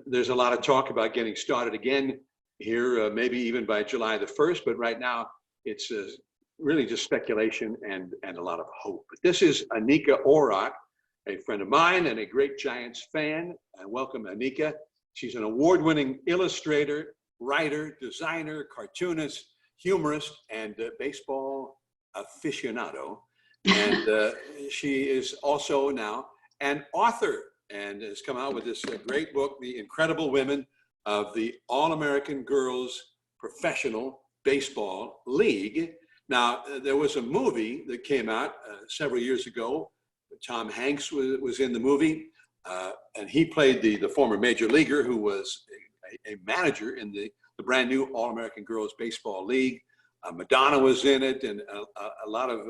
there's a lot of talk about getting started again here, maybe even by July the 1st, but right now it's really just speculation and a lot of hope. But this is Anika Orrock, a friend of mine and a great Giants fan. Welcome, Anika. She's an award-winning illustrator, writer, designer, cartoonist, humorist, and baseball aficionado. And she is also now an author and has come out with this great book, The Incredible Women of the All-American Girls Professional Baseball League. Now, there was a movie that came out several years ago. Tom Hanks was in the movie, and he played the former major leaguer who was a manager in the brand new All-American Girls Baseball League. Madonna was in it, and a lot of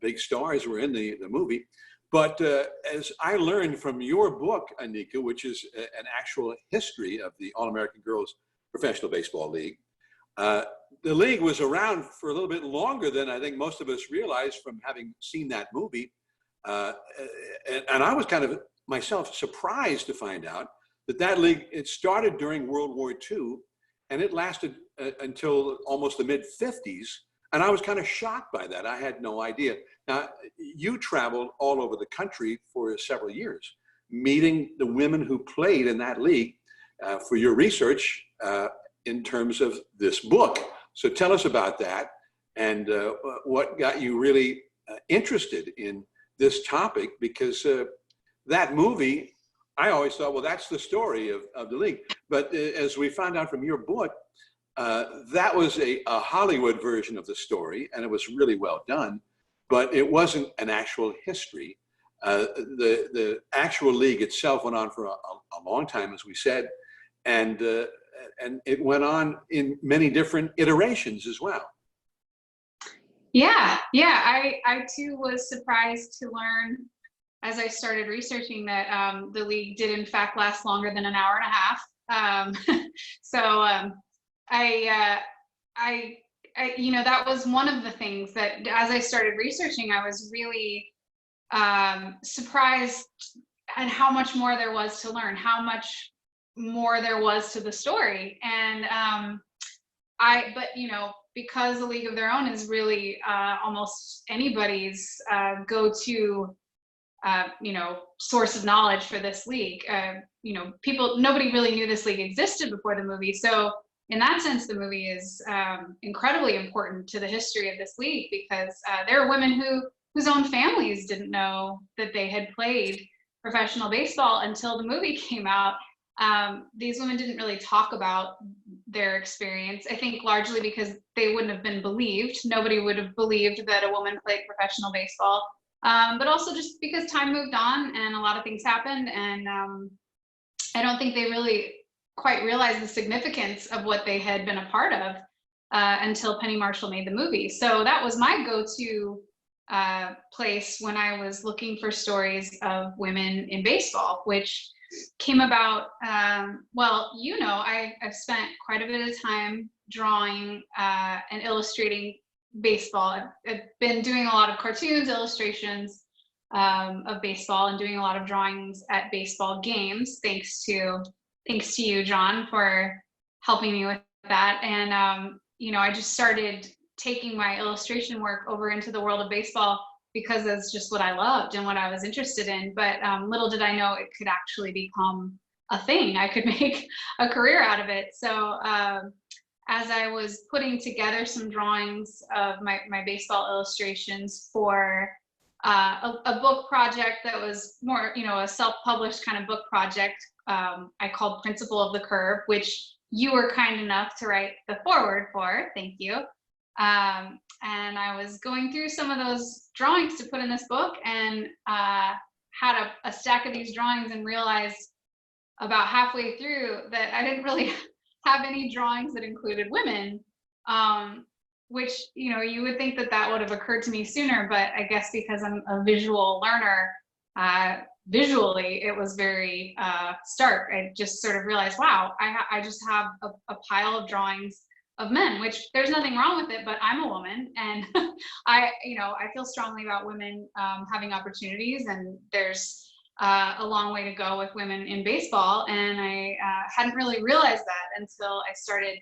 big stars were in the movie. But as I learned from your book, Anika, which is an actual history of the All-American Girls Professional Baseball League, the league was around for a little bit longer than I think most of us realized from having seen that movie. And I was kind of myself surprised to find out that league, it started during World War II, and it lasted until almost the mid-50s. And I was kind of shocked by that. I had no idea. Now, you traveled all over the country for several years, meeting the women who played in that league for your research in terms of this book. So tell us about that and what got you really interested in this topic, because that movie, I always thought, well, that's the story of the league. But as we found out from your book, that was a Hollywood version of the story, and it was really well done, but it wasn't an actual history. The actual league itself went on for a long time, as we said, and it went on in many different iterations as well. Yeah, I too was surprised to learn as I started researching that the league did in fact last longer than an hour and a half. I you know, that was one of the things that as I started researching, I was really surprised at how much more there was to learn, how much more there was to the story. And but you know, because the League of Their Own is really almost anybody's go-to you know, source of knowledge for this league. You know, nobody really knew this league existed before the movie. So in that sense, the movie is incredibly important to the history of this league, because there are women whose own families didn't know that they had played professional baseball until the movie came out. These women didn't really talk about their experience, I think largely because they wouldn't have been believed. Nobody would have believed that a woman played professional baseball. But also just because time moved on and a lot of things happened, and I don't think they really quite realized the significance of what they had been a part of until Penny Marshall made the movie. So that was my go-to place when I was looking for stories of women in baseball, which came about, well, you know, I've spent quite a bit of time drawing and illustrating baseball. I've been doing a lot of cartoons, illustrations of baseball, and doing a lot of drawings at baseball games, thanks to you, Jon, for helping me with that. And you know, I just started taking my illustration work over into the world of baseball because that's just what I loved and what I was interested in. But little did I know it could actually become a thing. I could make a career out of it. So as I was putting together some drawings of my baseball illustrations for a book project that was more, you know, a self-published kind of book project, I called Principle of the Curve, which you were kind enough to write the foreword for. Thank you. And I was going through some of those drawings to put in this book, and had a stack of these drawings, and realized about halfway through that I didn't really have any drawings that included women, which, you know, you would think that would have occurred to me sooner, but I guess because I'm a visual learner, visually it was very stark. I just sort of realized, wow, I just have a pile of drawings of men, which there's nothing wrong with it, but I'm a woman, and I feel strongly about women having opportunities, and there's a long way to go with women in baseball. And I hadn't really realized that until I started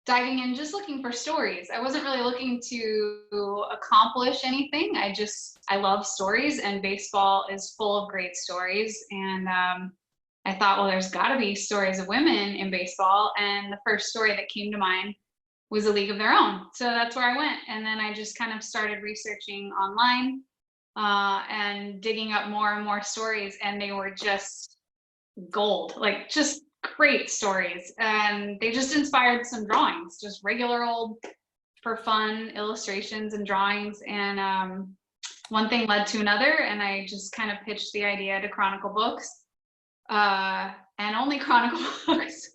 diving in, just looking for stories. I wasn't really looking to accomplish anything. I love stories, and baseball is full of great stories. And I thought, well, there's got to be stories of women in baseball. And the first story that came to mind was A League of Their Own. So that's where I went. And then I just kind of started researching online and digging up more and more stories. And they were just gold, like just great stories. And they just inspired some drawings, just regular old for fun illustrations and drawings. And one thing led to another. And I just kind of pitched the idea to Chronicle Books. And only Chronicle Books,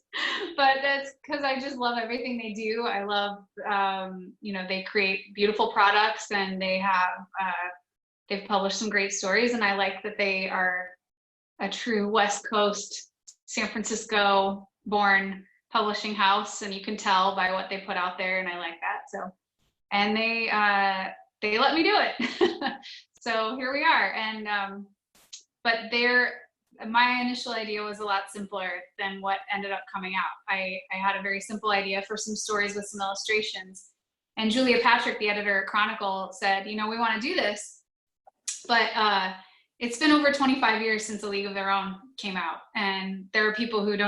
but that's because I just love everything they do. I love, they create beautiful products, and they've published some great stories, and I like that they are a true West Coast, San Francisco born publishing house, and you can tell by what they put out there, and I like that. So, and they let me do it. So here we are. And, but my initial idea was a lot simpler than what ended up coming out. I had a very simple idea for some stories with some illustrations. And Julia Patrick, the editor at Chronicle, said, we want to do this, but it's been over 25 years since A League of Their Own came out. And there are people who've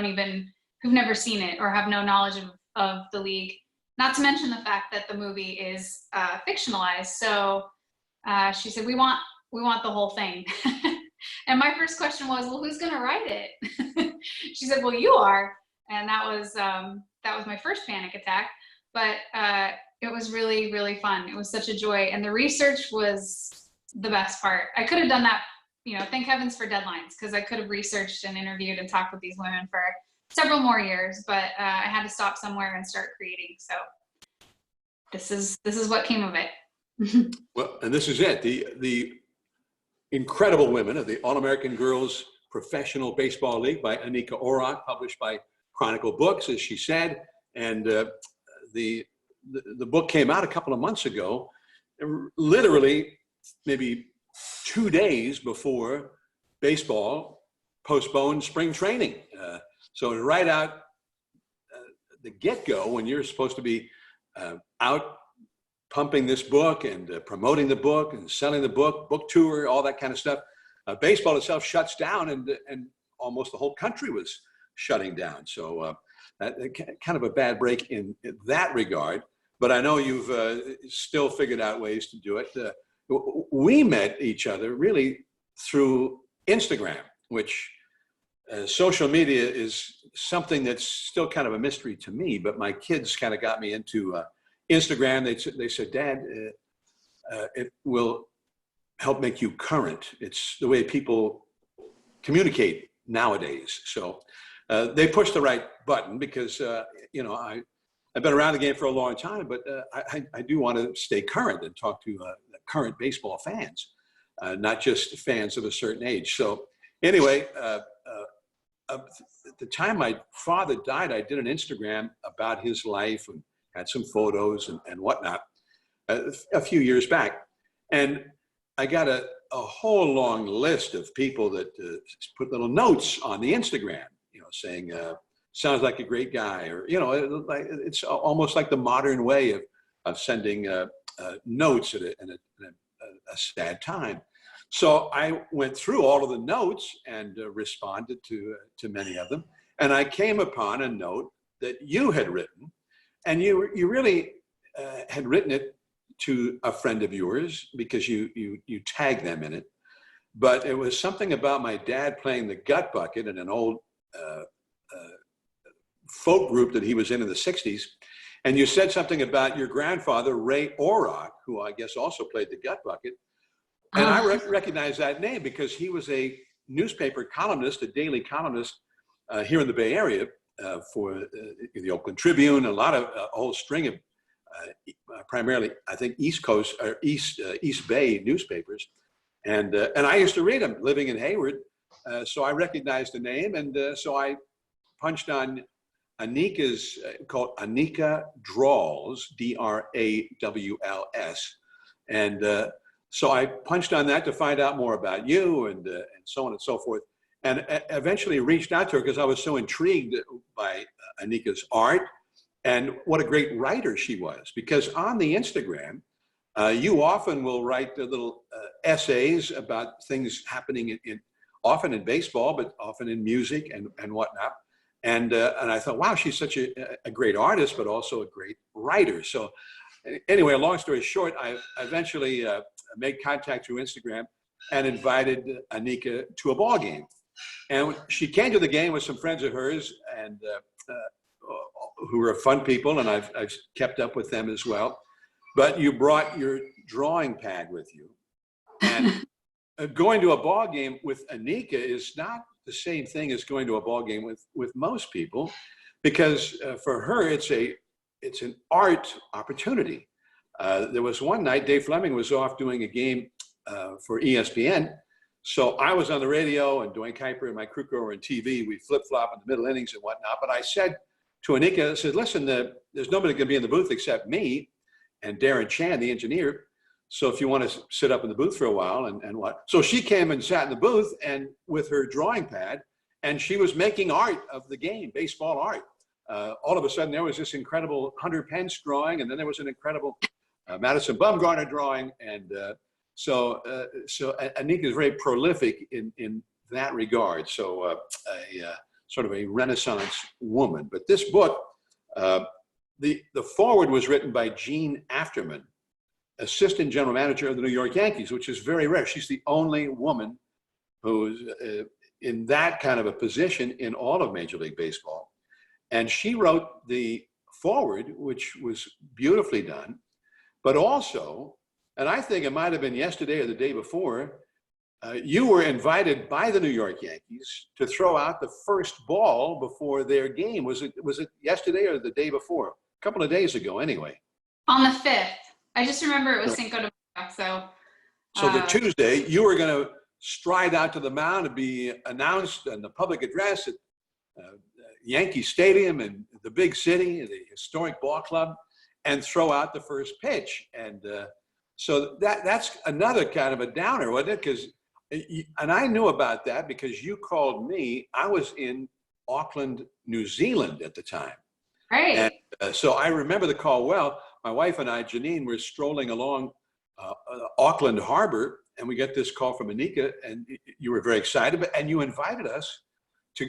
never seen it or have no knowledge of the League, not to mention the fact that the movie is fictionalized. So she said, we want the whole thing. And my first question was, well, who's going to write it? She said, well, you are. And that was my first panic attack. But it was really, really fun. It was such a joy. And the research was the best part. I could have done that, thank heavens for deadlines, because I could have researched and interviewed and talked with these women for several more years. But I had to stop somewhere and start creating. So this is what came of it. Well, and this is it. The Incredible Women of the All-American Girls Professional Baseball League by Anika Orrock, published by Chronicle Books, as she said. And the book came out a couple of months ago, literally maybe 2 days before baseball postponed spring training. So right out the get-go, when you're supposed to be out pumping this book and promoting the book and selling the book tour, all that kind of stuff, baseball itself shuts down, and almost the whole country was shutting down. So kind of a bad break in that regard. But I know you've still figured out ways to do it. We met each other really through Instagram, which social media is something that's still kind of a mystery to me, but my kids kind of got me into Instagram. They said, Dad, it will help make you current. It's the way people communicate nowadays. So they pushed the right button because, I've been around the game for a long time, but I do want to stay current and talk to current baseball fans, not just fans of a certain age. So anyway, at the time my father died, I did an Instagram about his life and had some photos and whatnot a few years back. And I got a whole long list of people that put little notes on the Instagram, saying, sounds like a great guy, or, it's almost like the modern way of sending notes at a sad time. So I went through all of the notes and responded to many of them. And I came upon a note that you had written, and you really had written it to a friend of yours because you tagged them in it. But it was something about my dad playing the gut bucket in an old folk group that he was in the 60s. And you said something about your grandfather, Ray Orrock, who I guess also played the gut bucket. And I recognize that name because he was a newspaper columnist, a daily columnist here in the Bay Area for the Oakland Tribune, a whole string of primarily, I think, East Coast or East Bay newspapers. And I used to read them living in Hayward. So I recognized the name. And so I punched on Anika's, called Anika Draws, Drawls, and So I punched on that to find out more about you and so on and so forth. And eventually reached out to her because I was so intrigued by Anika's art and what a great writer she was. Because on the Instagram, you often will write little essays about things happening often in baseball, but often in music and whatnot. And I thought, wow, she's such a great artist, but also a great writer. So anyway, long story short, I eventually made contact through Instagram and invited Anika to a ball game. And she came to the game with some friends of hers and who are fun people, and I've kept up with them as well. But you brought your drawing pad with you. And going to a ball game with Anika is not the same thing as going to a ball game with most people, because for her, it's an art opportunity. There was one night, Dave Fleming was off doing a game for ESPN. So I was on the radio and Dwayne Kuiper and my crew were on TV. We flip-flop in the middle innings and whatnot. But I said to Anika, I said, listen, there's nobody going to be in the booth except me and Darren Chan, the engineer. So if you want to sit up in the booth for a while and what. So she came and sat in the booth and with her drawing pad, and she was making art of the game, baseball art. All of a sudden, there was this incredible Hunter Pence drawing, and then there was an incredible Madison Bumgarner drawing. And so Anika is very prolific in that regard. So sort of a Renaissance woman. But this book, the foreword was written by Jean Afterman, assistant general manager of the New York Yankees, which is very rare. She's the only woman who's in that kind of a position in all of Major League Baseball. And she wrote the foreword, which was beautifully done, but also, and I think it might have been yesterday or the day before, you were invited by the New York Yankees to throw out the first ball before their game. Was it yesterday or the day before? A couple of days ago, anyway. On the 5th. I just remember it was Cinco de Mayo, So the Tuesday, you were going to stride out to the mound and be announced in the public address at Yankee Stadium in the big city, the historic ball club, and throw out the first pitch. And so that's another kind of a downer, wasn't it? And I knew about that because you called me. I was in Auckland, New Zealand at the time. Right. And so I remember the call well. My wife and I, Janine, were strolling along Auckland Harbor, and we get this call from Anika, and you were very excited, and you invited us to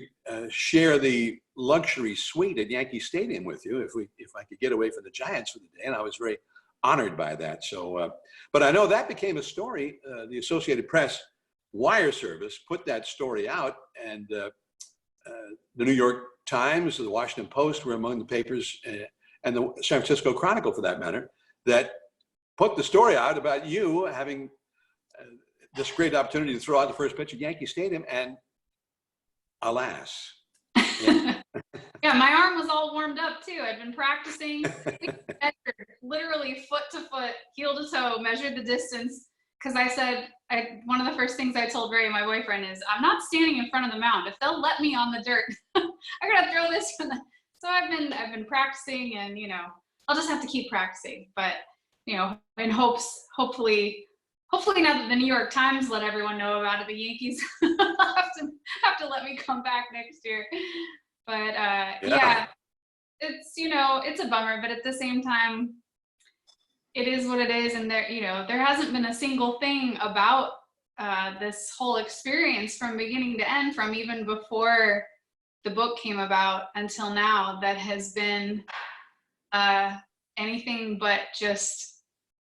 share the luxury suite at Yankee Stadium with you if I could get away from the Giants for the day, and I was very honored by that. So, but I know that became a story. The Associated Press wire service put that story out, and the New York Times, the Washington Post were among the papers, and the San Francisco Chronicle, for that matter, that put the story out about you having this great opportunity to throw out the first pitch at Yankee Stadium, and alas. Yeah. Yeah, my arm was all warmed up too. I'd been practicing, literally foot to foot, heel to toe, measured the distance. Because I said, one of the first things I told Ray, my boyfriend, is I'm not standing in front of the mound. If they'll let me on the dirt, I gotta throw this from the. So I've been practicing, and I'll just have to keep practicing. But in hopefully now that the New York Times let everyone know about it, the Yankees have to let me come back next year. But yeah, it's it's a bummer, but at the same time, it is what it is, and there hasn't been a single thing about this whole experience from beginning to end, from even before the book came about until now, that has been anything but just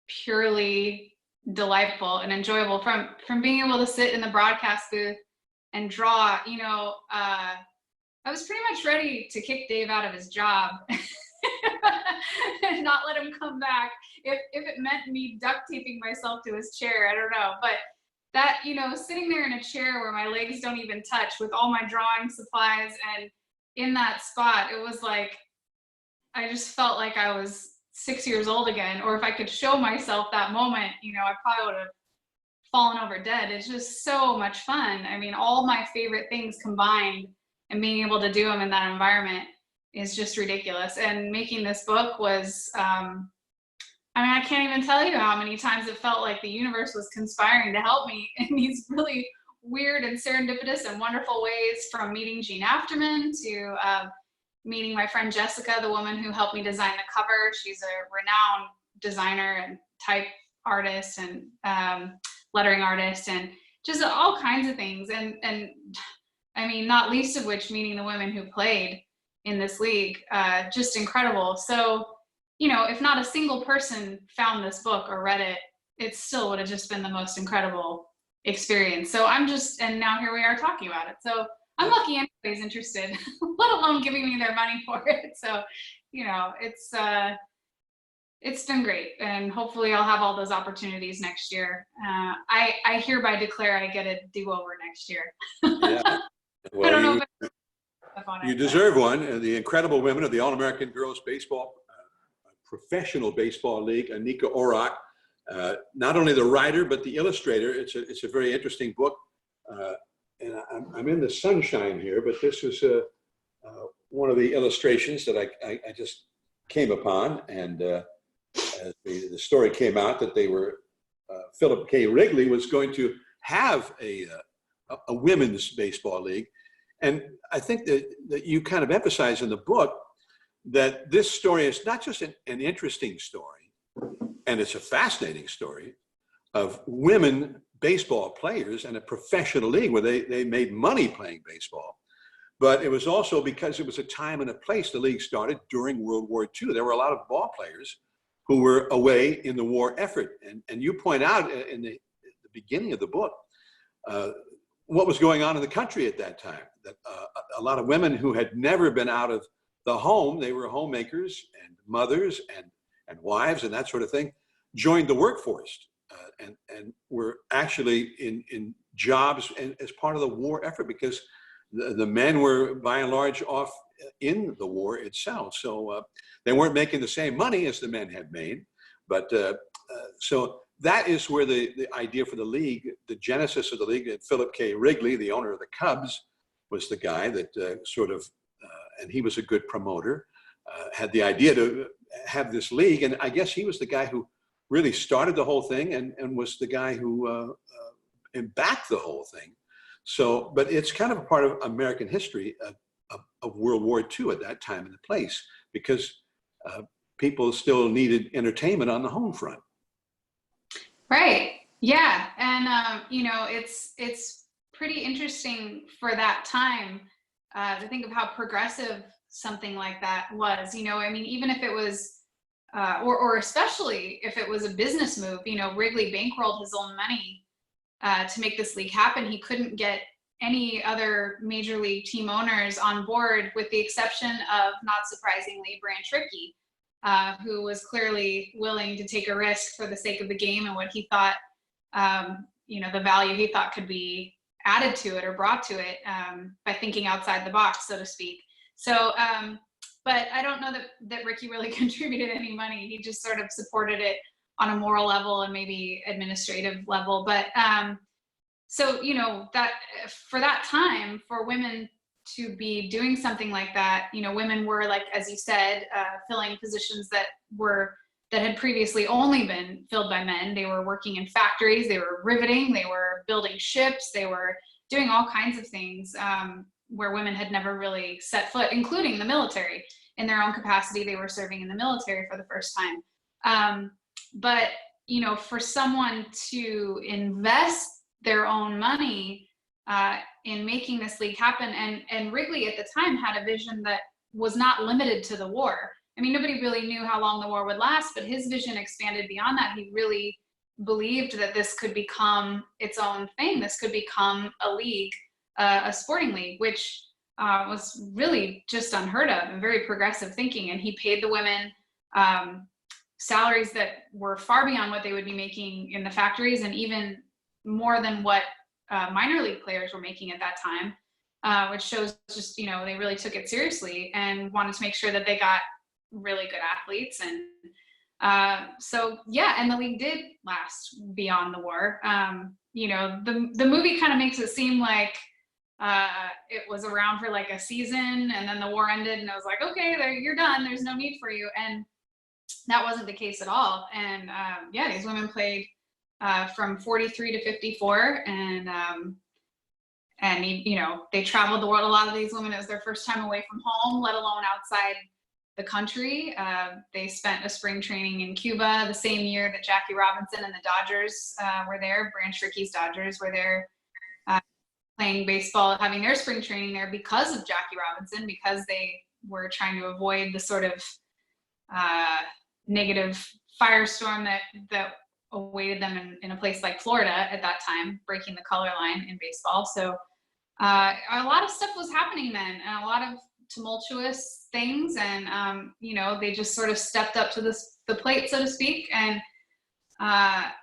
purely delightful and enjoyable. From being able to sit in the broadcast booth and draw, I was pretty much ready to kick Dave out of his job and not let him come back if it meant me duct taping myself to his chair. I don't know, but that, sitting there in a chair where my legs don't even touch with all my drawing supplies, and in that spot, it was like, I just felt like I was 6 years old again. Or if I could show myself that moment, I probably would have fallen over dead. It's just so much fun. I mean, all my favorite things combined, and being able to do them in that environment is just ridiculous. And making this book was I mean, I can't even tell you how many times it felt like the universe was conspiring to help me in these really weird and serendipitous and wonderful ways, from meeting Jean Afterman to meeting my friend Jessica, the woman who helped me design the cover. She's a renowned designer and type artist and lettering artist and just all kinds of things. And I mean, not least of which meeting the women who played in this league, just incredible. So, you know, if not a single person found this book or read it, it still would have just been the most incredible experience. So and now here we are talking about it. So I'm lucky anybody's interested, let alone giving me their money for it. So, you know, it's been great, and hopefully I'll have all those opportunities next year. I hereby declare I get a do-over next year. Yeah. Well, I don't know if you deserve one. The incredible women of the All-American Girls Baseball Professional Baseball League, Anika Orrock, not only the writer but the illustrator. It's a very interesting book, and I'm in the sunshine here, but this was one of the illustrations that I just came upon, and as the story came out that they were Philip K. Wrigley was going to have a women's baseball league. And I think that you kind of emphasize in the book that this story is not just an interesting story, and it's a fascinating story of women baseball players and a professional league where they made money playing baseball. But it was also because it was a time and a place. The league started during World War II. There were a lot of ball players who were away in the war effort. And you point out in the beginning of the book what was going on in the country at that time. That a lot of women who had never been out of the home, they were homemakers and mothers and wives and that sort of thing, joined the workforce and were actually in jobs as part of the war effort, because the men were by and large off in the war itself. So they weren't making the same money as the men had made. But so that is where the idea for the league, the genesis of the league, and Philip K. Wrigley, the owner of the Cubs, was the guy that and he was a good promoter, had the idea to have this league. And I guess he was the guy who really started the whole thing and was the guy who backed the whole thing. So, but it's kind of a part of American history of World War II at that time and the place, because people still needed entertainment on the home front. Right. Yeah. And, you know, it's pretty interesting for that time to think of how progressive something like that was. You know, I mean, even if it was, or especially if it was a business move, you know, Wrigley bankrolled his own money to make this league happen. He couldn't get any other major league team owners on board, with the exception of, not surprisingly, Branch Rickey, who was clearly willing to take a risk for the sake of the game and what he thought, you know, the value he thought could be added to it or brought to it by thinking outside the box, so to speak. So, but I don't know that Rickey really contributed any money. He just sort of supported it on a moral level and maybe administrative level. But so, you know, that for that time, for women to be doing something like that, you know, women were, like, as you said, filling positions that had previously only been filled by men. They were working in factories, they were riveting, they were building ships, they were doing all kinds of things where women had never really set foot, including the military. In their own capacity, they were serving in the military for the first time. But, you know, for someone to invest their own money in making this league happen, and Wrigley at the time had a vision that was not limited to the war. I mean, nobody really knew how long the war would last, but his vision expanded beyond that. He really believed that this could become its own thing. This could become a league, a sporting league, which was really just unheard of and very progressive thinking. And he paid the women salaries that were far beyond what they would be making in the factories, and even more than what minor league players were making at that time, which shows just, you know, they really took it seriously and wanted to make sure that they got really good athletes. And so, yeah, and the league did last beyond the war. You know, the movie kind of makes it seem like it was around for like a season, and then the war ended, and I was like, okay, you're done. There's no need for you. And that wasn't the case at all. And yeah, these women played from 43 to 54, and you know, they traveled the world. A lot of these women, it was their first time away from home, let alone outside the country. They spent a spring training in Cuba the same year that Jackie Robinson and the Dodgers were there. Branch Rickey's Dodgers were there playing baseball, having their spring training there because of Jackie Robinson, because they were trying to avoid the sort of negative firestorm that awaited them in a place like Florida at that time, breaking the color line in baseball. So a lot of stuff was happening then, and a lot of tumultuous things, and you know, they just sort of stepped up to the plate, so to speak, and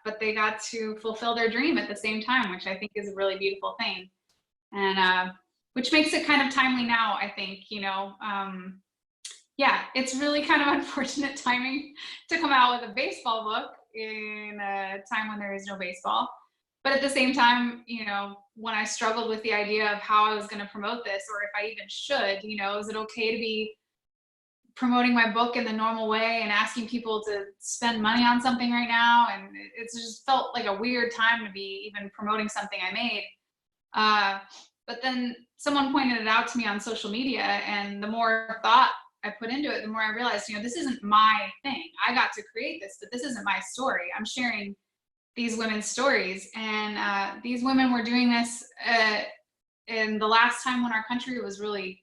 but they got to fulfill their dream at the same time, which I think is a really beautiful thing, and which makes it kind of timely now, I think. You know, yeah, it's really kind of unfortunate timing to come out with a baseball book in a time when there is no baseball. But at the same time, you know, when I struggled with the idea of how I was going to promote this, or if I even should, you know, is it okay to be promoting my book in the normal way and asking people to spend money on something right now? And it's just felt like a weird time to be even promoting something I made. But then someone pointed it out to me on social media, and the more thought I put into it, the more I realized, you know, this isn't my thing. I got to create this, but this isn't my story. I'm sharing these women's stories, and these women were doing this in the last time when our country was really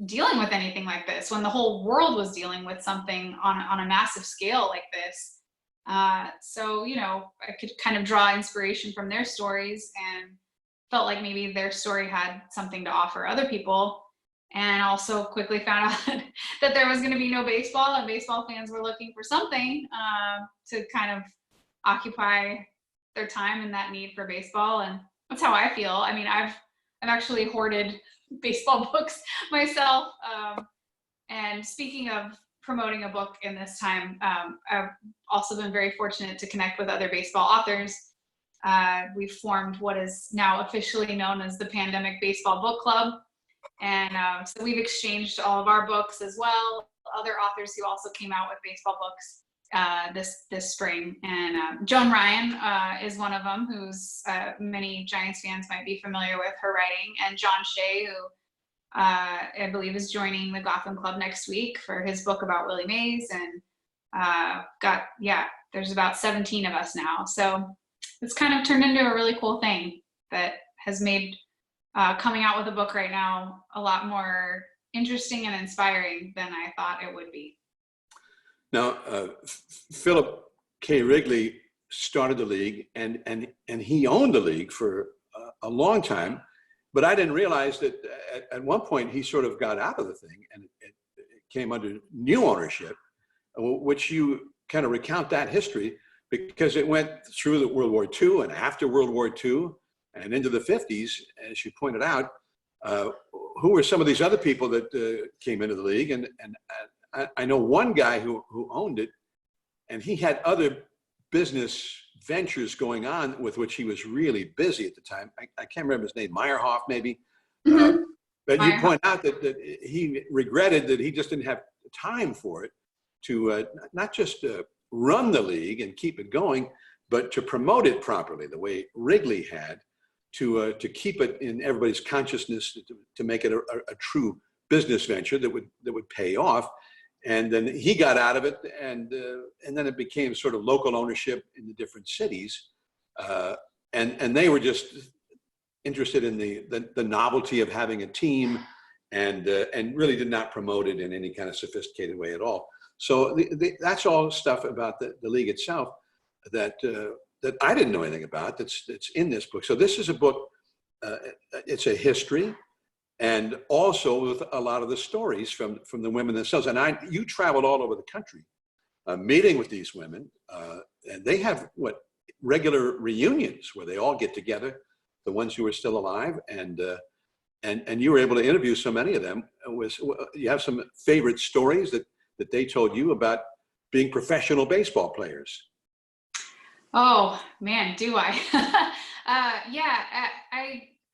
dealing with anything like this, when the whole world was dealing with something on a massive scale like this. So, you know, I could kind of draw inspiration from their stories, and felt like maybe their story had something to offer other people. And also quickly found out that there was going to be no baseball, and baseball fans were looking for something to kind of occupy their time in that need for baseball. And that's how I feel. I mean, I've actually hoarded baseball books myself. And speaking of promoting a book in this time, I've also been very fortunate to connect with other baseball authors. We've formed what is now officially known as the Pandemic Baseball Book Club. And so we've exchanged all of our books as well. Other authors who also came out with baseball books this spring, and Joan Ryan is one of them, who's many Giants fans might be familiar with her writing, and John Shea, who I believe is joining the Gotham Club next week for his book about Willie Mays, and there's about 17 of us now, so it's kind of turned into a really cool thing that has made coming out with a book right now a lot more interesting and inspiring than I thought it would be. Now, Philip K. Wrigley started the league, and he owned the league for a long time, but I didn't realize that at one point he sort of got out of the thing, and it came under new ownership, which you kind of recount that history, because it went through the World War II and after World War II and into the 50s, as you pointed out. Who were some of these other people that came into the league? And I know one guy who owned it, and he had other business ventures going on with which he was really busy at the time. I can't remember his name, Meyerhoff maybe. Mm-hmm. But you point out that he regretted that he just didn't have time for it to not just run the league and keep it going, but to promote it properly the way Wrigley had, to keep it in everybody's consciousness, to make it a true business venture that would pay off. And then he got out of it, and then it became sort of local ownership in the different cities, and they were just interested in the novelty of having a team, and really did not promote it in any kind of sophisticated way at all. So that's all stuff about the league itself that I didn't know anything about. That's in this book. So this is a book. It's a history. And also with a lot of the stories from the women themselves. And you traveled all over the country, meeting with these women, and they have regular reunions where they all get together, the ones who are still alive, and you were able to interview so many of them. You have some favorite stories that they told you about being professional baseball players? Oh man, do I?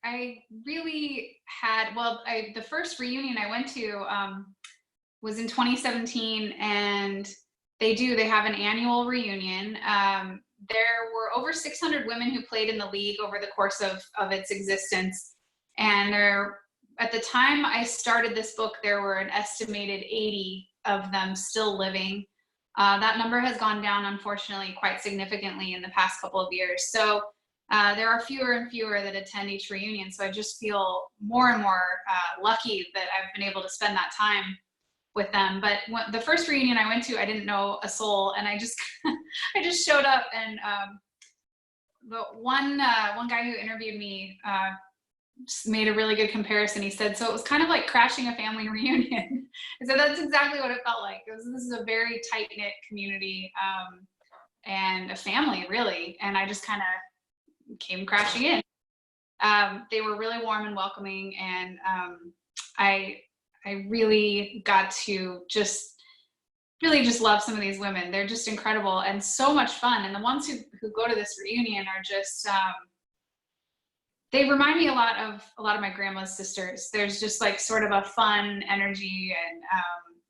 I really had, the first reunion I went to, was in 2017, and they have an annual reunion. There were over 600 women who played in the league over the course of its existence. And at the time I started this book, there were an estimated 80 of them still living. That number has gone down, unfortunately, quite significantly in the past couple of years. So there are fewer and fewer that attend each reunion. So I just feel more and more lucky that I've been able to spend that time with them. But the first reunion I went to, I didn't know a soul, and I just I just showed up, and the one guy who interviewed me made a really good comparison. He said, so it was kind of like crashing a family reunion. And so that's exactly what it felt like. This is a very tight-knit community, and a family, really. And I just kind of came crashing in. They were really warm and welcoming, and I really got to really just love some of these women. They're just incredible and so much fun. And the ones who go to this reunion are just, they remind me a lot of my grandma's sisters. There's just like sort of a fun energy, and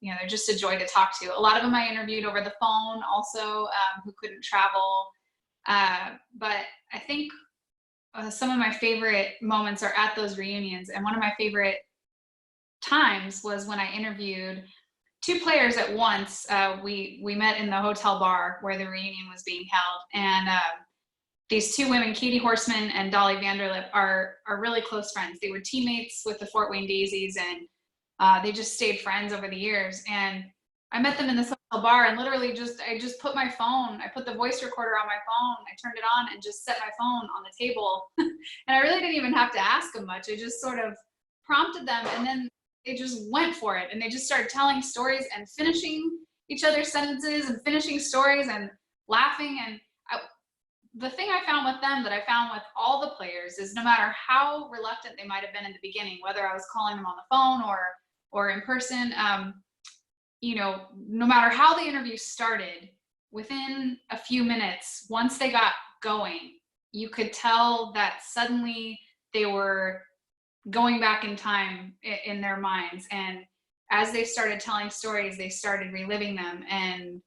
you know, they're just a joy to talk to. A lot of them I interviewed over the phone also, who couldn't travel. But I think some of my favorite moments are at those reunions. And one of my favorite times was when I interviewed two players at once. We met in the hotel bar where the reunion was being held, and these two women, Katie Horseman and Dolly Vanderlip, are really close friends. They were teammates with the Fort Wayne Daisies, and they just stayed friends over the years. And I met them in this hotel bar, and literally I just put my phone, I put the voice recorder on my phone, I turned it on and just set my phone on the table. And I really didn't even have to ask them much. I just sort of prompted them, and then they just went for it, and they just started telling stories and finishing each other's sentences and finishing stories and laughing. And the thing I found with them that I found with all the players is no matter how reluctant they might have been in the beginning, whether I was calling them on the phone or in person, you know, no matter how the interview started, within a few minutes, once they got going, you could tell that suddenly they were going back in time in their minds. And as they started telling stories, they started reliving them and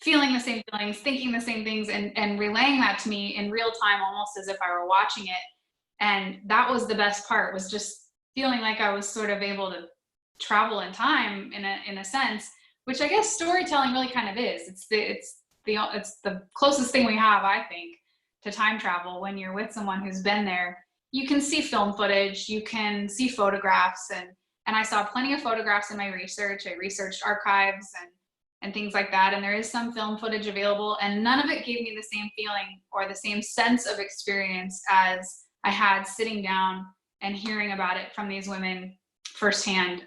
feeling the same feelings, thinking the same things, and relaying that to me in real time, almost as if I were watching it. And that was the best part, was just feeling like I was sort of able to travel in time in a sense, which I guess storytelling really kind of is. It's the closest thing we have, I think, to time travel. When you're with someone who's been there, you can see film footage, you can see photographs, and I saw plenty of photographs in my research. I researched archives and things like that, and there is some film footage available, and none of it gave me the same feeling or the same sense of experience as I had sitting down and hearing about it from these women firsthand.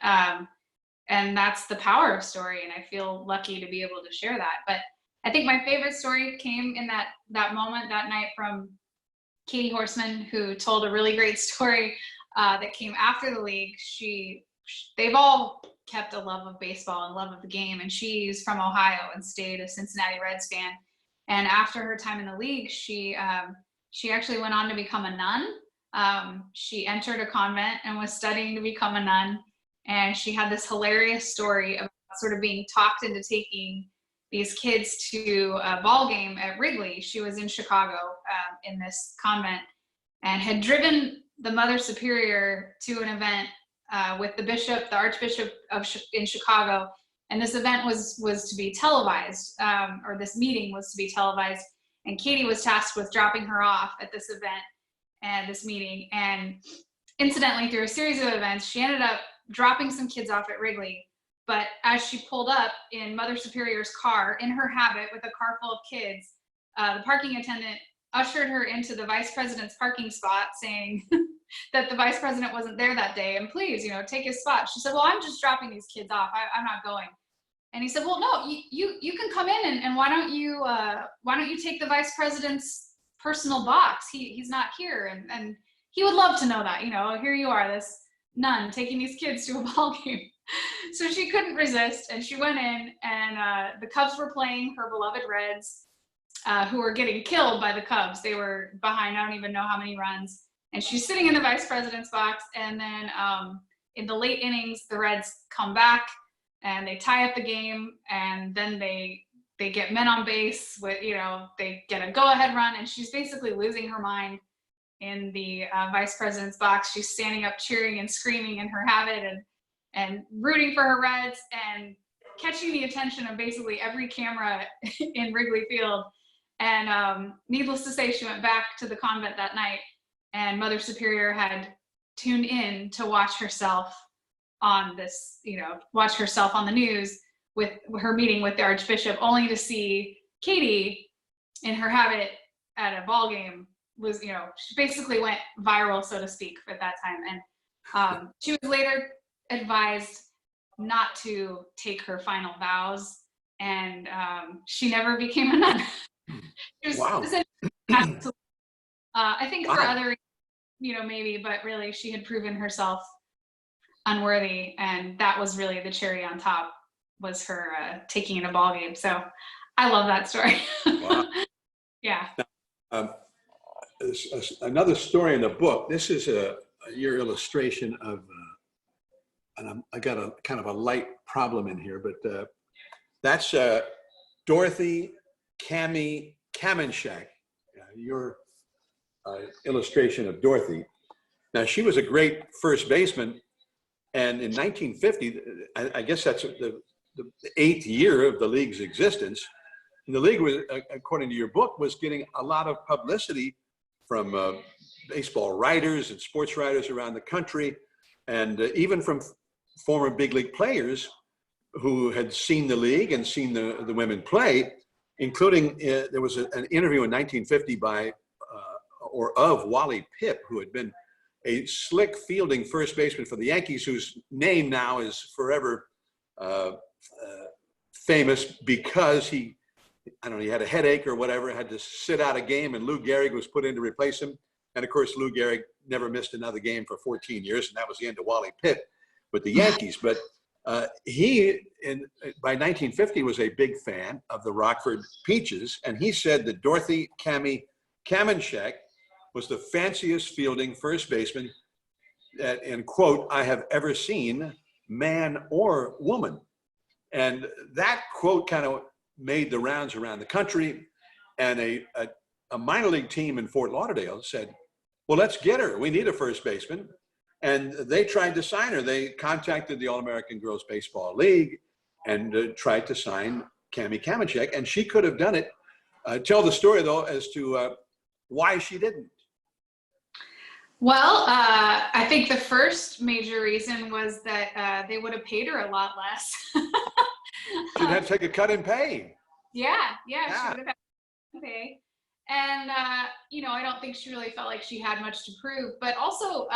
And that's the power of story, and I feel lucky to be able to share that. But I think my favorite story came in that moment that night from Katie Horseman, who told a really great story that came after the league. They've all kept a love of baseball and love of the game, and she's from Ohio and stayed a Cincinnati Reds fan. And after her time in the league, she actually went on to become a nun. She entered a convent and was studying to become a nun. And she had this hilarious story about sort of being talked into taking these kids to a ball game at Wrigley. She was in Chicago in this convent, and had driven the Mother Superior to an event with the Archbishop in Chicago. And this event was to be televised, or this meeting was to be televised. And Katie was tasked with dropping her off at this event and this meeting. And incidentally, through a series of events, she ended up dropping some kids off at Wrigley. But as she pulled up in Mother Superior's car, in her habit, with a car full of kids, the parking attendant ushered her into the vice president's parking spot, saying that the vice president wasn't there that day, and please, take his spot. She said, well, I'm just dropping these kids off. I'm not going. And he said, well, no, you can come in, and why don't you take the vice president's personal box? He's not here, and he would love to know that. Here you are, this nun taking these kids to a ball game. So she couldn't resist, and she went in, and the Cubs were playing her beloved Reds, who were getting killed by the Cubs. They were behind, I don't even know how many runs. And she's sitting in the vice president's box, and then in the late innings, the Reds come back. and they tie up the game, and then they get men on base with, you know, they get a go-ahead run, and she's basically losing her mind in the vice president's box. She's standing up cheering and screaming in her habit and rooting for her Reds and catching the attention of basically every camera in Wrigley Field. And needless to say, she went back to the convent that night, and Mother Superior had tuned in to watch herself on this, you know, watch herself on the news with her meeting with the Archbishop, only to see Katie in her habit at a ball game. Was, you know, she basically went viral, so to speak, at that time. And she was later advised not to take her final vows, and she never became a nun. Wow. I think for other, you know, maybe, but really she had proven herself unworthy, and that was really the cherry on top, was her taking in a ball game. So I love that story. Wow. Yeah. Another story in the book. This is your illustration of, and I got a kind of a light problem in here, but that's Dorothy Kamenshak, your illustration of Dorothy. Now, she was a great first baseman, and in 1950, I guess that's the 8th year of the league's existence. And the league was, according to your book, was getting a lot of publicity from baseball writers and sports writers around the country, and even from former big league players who had seen the league and seen the women play, including there was an interview in 1950 by of Wally Pipp, who had been a slick fielding first baseman for the Yankees, whose name now is forever famous because he had a headache or whatever, had to sit out a game, and Lou Gehrig was put in to replace him. And of course, Lou Gehrig never missed another game for 14 years, and that was the end of Wally Pipp with the Yankees. But by 1950 was a big fan of the Rockford Peaches, and he said that Dorothy Kamenshak was the fanciest fielding first baseman that, in quote, I have ever seen, man or woman. And that quote kind of made the rounds around the country, and a minor league team in Fort Lauderdale said, well, let's get her. We need a first baseman. And they tried to sign her. They contacted the All-American Girls Baseball League and tried to sign Cami Kamenshak, and she could have done it. Tell the story, though, as to why she didn't. Well, I think the first major reason was that they would have paid her a lot less. She'd have to take a cut in pay. Yeah. She would have had to pay. And, you know, I don't think she really felt like she had much to prove. But also,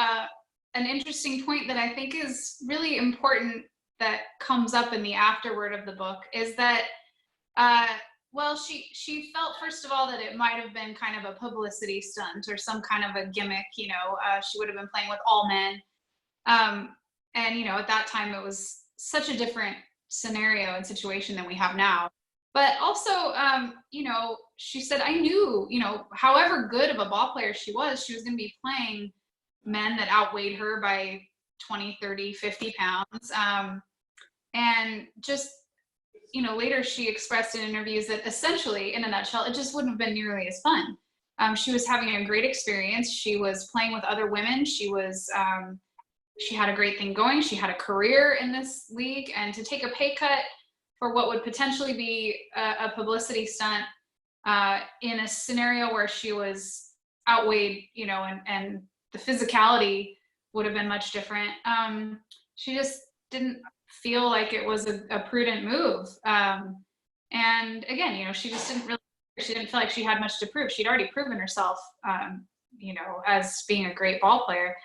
an interesting point that I think is really important that comes up in the afterword of the book is that, well, she felt, first of all, that it might have been kind of a publicity stunt or some kind of a gimmick. You know, she would have been playing with all men. And, you know, at that time, it was such a different scenario and situation than we have now. But also, you know, she said, I knew, you know, however good of a ball player she was going to be playing men that outweighed her by 20, 30, 50 pounds. And just, you know, later she expressed in interviews that essentially, in a nutshell, it just wouldn't have been nearly as fun. She was having a great experience. She was playing with other women. She was, she had a great thing going. She had a career in this league, and to take a pay cut for what would potentially be a publicity stunt in a scenario where she was outweighed, you know, and the physicality would have been much different. She just didn't feel like it was a prudent move. And again, you know, she didn't feel like she had much to prove. She'd already proven herself, you know, as being a great ball player.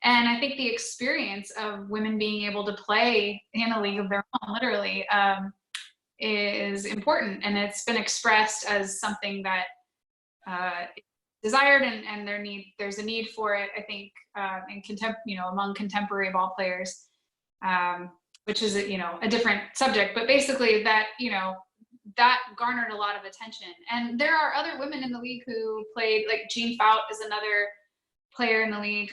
And I think the experience of women being able to play in a league of their own, literally, is important. And it's been expressed as something that desired, and there's a need for it, I think, among contemporary ball players, which is, you know, a different subject. But basically that, you know, that garnered a lot of attention. And there are other women in the league who played, like Jean Fout is another player in the league,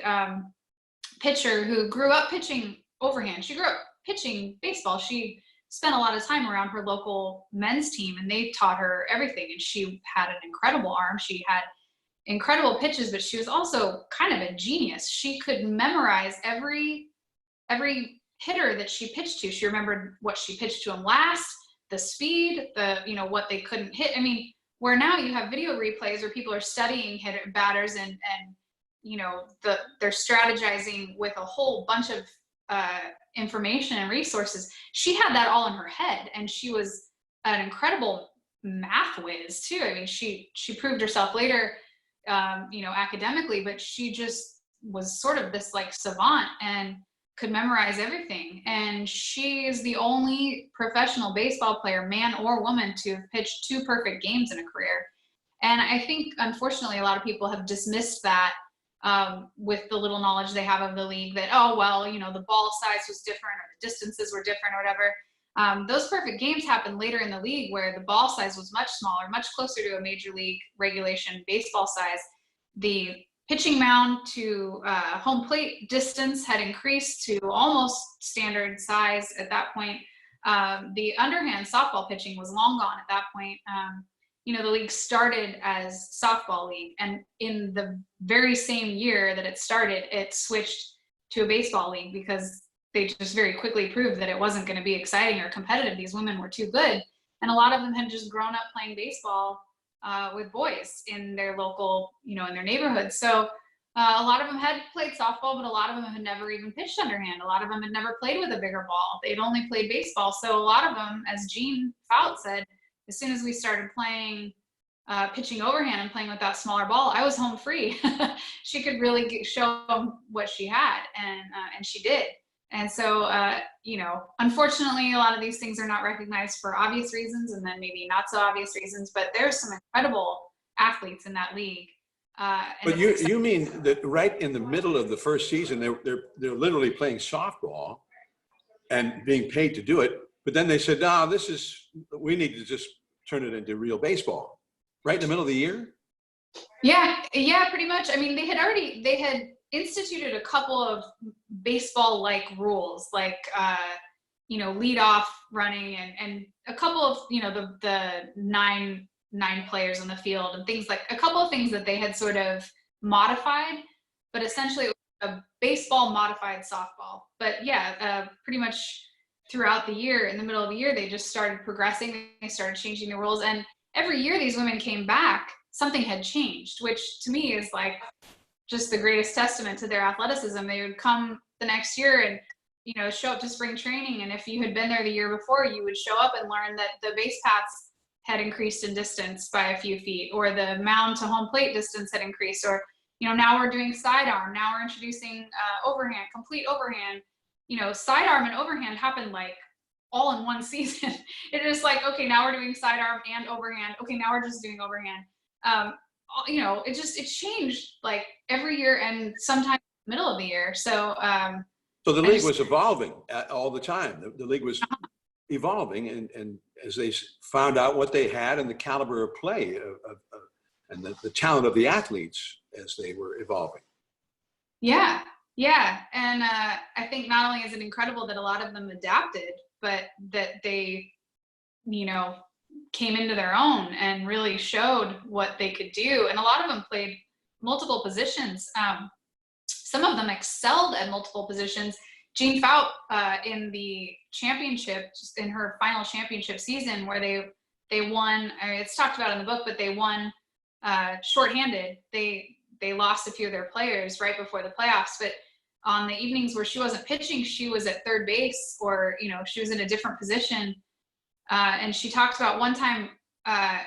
pitcher who grew up pitching overhand. She grew up pitching baseball. She spent a lot of time around her local men's team, and they taught her everything. And she had an incredible arm. She had incredible pitches, but she was also kind of a genius. She could memorize every hitter that she pitched to. She remembered what she pitched to him last, the speed, what they couldn't hit. I mean, where now you have video replays where people are studying batters and they're strategizing with a whole bunch of information and resources. She had that all in her head, and she was an incredible math whiz too. I mean, she proved herself later, academically, but she just was sort of this like savant and could memorize everything. And she is the only professional baseball player, man or woman, to have pitched 2 perfect games in a career. And I think, unfortunately, a lot of people have dismissed that with the little knowledge they have of the league, that, oh, well, the ball size was different or the distances were different or whatever. Those perfect games happened later in the league, where the ball size was much smaller, much closer to a major league regulation baseball size. The pitching mound to home plate distance had increased to almost standard size at that point. The underhand softball pitching was long gone at that point. The league started as softball league, and in the very same year that it started, it switched to a baseball league because they just very quickly proved that it wasn't going to be exciting or competitive. These women were too good, and a lot of them had just grown up playing baseball with boys in their local, in their neighborhood. So a lot of them had played softball, but a lot of them had never even pitched underhand. A lot of them had never played with a bigger ball. They'd only played baseball. So a lot of them, as Jean Fout said, as soon as we started playing, pitching overhand and playing with that smaller ball, I was home free. She could really show them what she had, and she did. And so, unfortunately, a lot of these things are not recognized for obvious reasons, and then maybe not so obvious reasons, but there's some incredible athletes in that league. But you mean that right in the middle of the first season, they're literally playing softball and being paid to do it, but then they said, no, we need to just turn it into real baseball, right in the middle of the year? Yeah, pretty much. I mean, they had instituted a couple of baseball-like rules, like, lead off running and a couple of, the nine players on the field and things, like a couple of things that they had sort of modified, but essentially it was a baseball modified softball. But yeah, pretty much throughout the year, in the middle of the year, they just started progressing. They started changing the rules, and every year these women came back, something had changed, which to me is like just the greatest testament to their athleticism. They would come the next year and show up to spring training, and if you had been there the year before, you would show up and learn that the base paths had increased in distance by a few feet, or the mound to home plate distance had increased, or now we're doing sidearm, now we're introducing overhand, complete overhand. Sidearm and overhand happened like all in one season. It is like, okay, now we're doing sidearm and overhand. Okay, now we're just doing overhand. It changed like every year, and sometimes in the middle of the year. So so the league was evolving all the time. The league was evolving, and as they found out what they had and the caliber of play and the talent of the athletes as they were evolving. Yeah. And I think not only is it incredible that a lot of them adapted, but that they, came into their own and really showed what they could do. And a lot of them played multiple positions. Some of them excelled at multiple positions. Jean Fout in the championship, just in her final championship season, where they won, it's talked about in the book, but they won shorthanded. They lost a few of their players right before the playoffs, but on the evenings where she wasn't pitching, she was at third base, or she was in a different position. And she talked about one time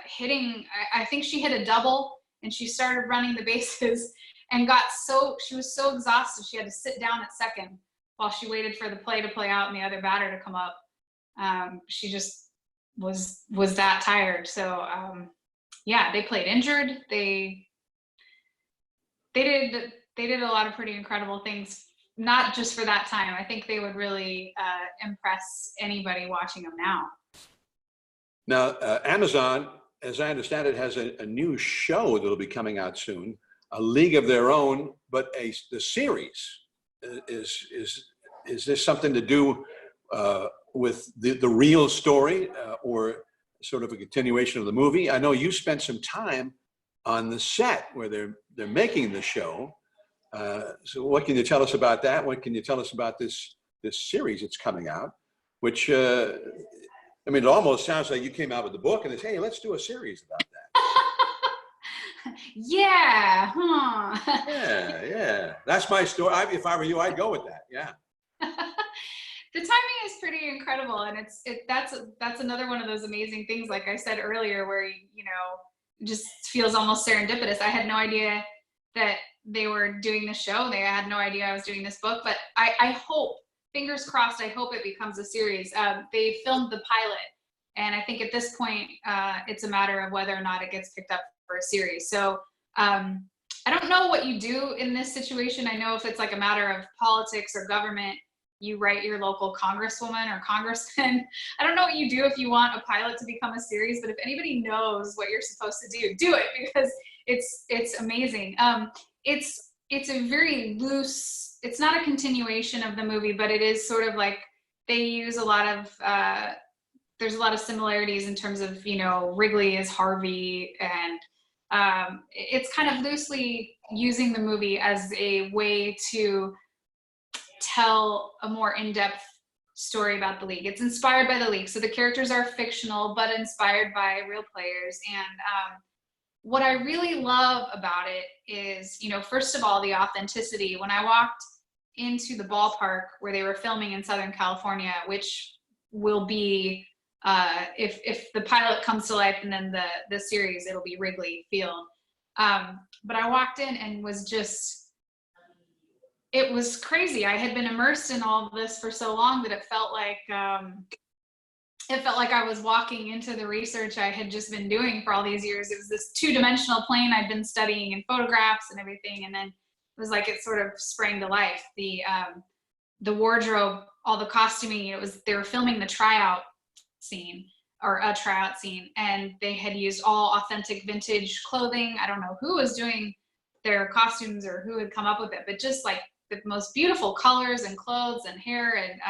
hitting, I think she hit a double, and she started running the bases and she was so exhausted she had to sit down at second while she waited for the play to play out and the other batter to come up. She just was that tired. So they played injured. They did a lot of pretty incredible things, not just for that time. I think they would really impress anybody watching them now. Now, Amazon, as I understand it, has a new show that'll be coming out soon, A League of Their Own, but the series is this something to do with the real story or sort of a continuation of the movie. I know you spent some time on the set where they're making the show. So what can you tell us about that? What can you tell us about this series that's coming out? Which I mean, it almost sounds like you came out with the book and it's, hey, let's do a series about that. Yeah, huh? Yeah. That's my story. If I were you, I'd go with that. Yeah. The timing is pretty incredible, and that's another one of those amazing things, like I said earlier, where you know, just feels almost serendipitous. I had no idea that they were doing the show. They had no idea I was doing this book, but I hope, fingers crossed, I hope it becomes a series. They filmed the pilot, and I think at this point, it's a matter of whether or not it gets picked up for a series. So I don't know what you do in this situation. I know if it's like a matter of politics or government, you write your local congresswoman or congressman. I don't know what you do if you want a pilot to become a series, but if anybody knows what you're supposed to do it, because it's amazing. It's a very loose, it's not a continuation of the movie, but it is sort of like they use a lot of, there's a lot of similarities in terms of, you know, Wrigley is Harvey, and it's kind of loosely using the movie as a way to tell a more in-depth story about the league. It's inspired by the league. So the characters are fictional, but inspired by real players. And what I really love about it is, you know, first of all, the authenticity. When I walked into the ballpark where they were filming in Southern California, which will be, if the pilot comes to life and then the series, it'll be Wrigley Field. But I walked in and was just, it was crazy. I had been immersed in all of this for so long that it felt like I was walking into the research I had just been doing for all these years. It was this two-dimensional plane I'd been studying in photographs and everything, and then it was like it sort of sprang to life. The wardrobe, all the costuming, they were filming the tryout scene, or a tryout scene, and they had used all authentic vintage clothing. I don't know who was doing their costumes or who had come up with it, but just like the most beautiful colors and clothes and hair, and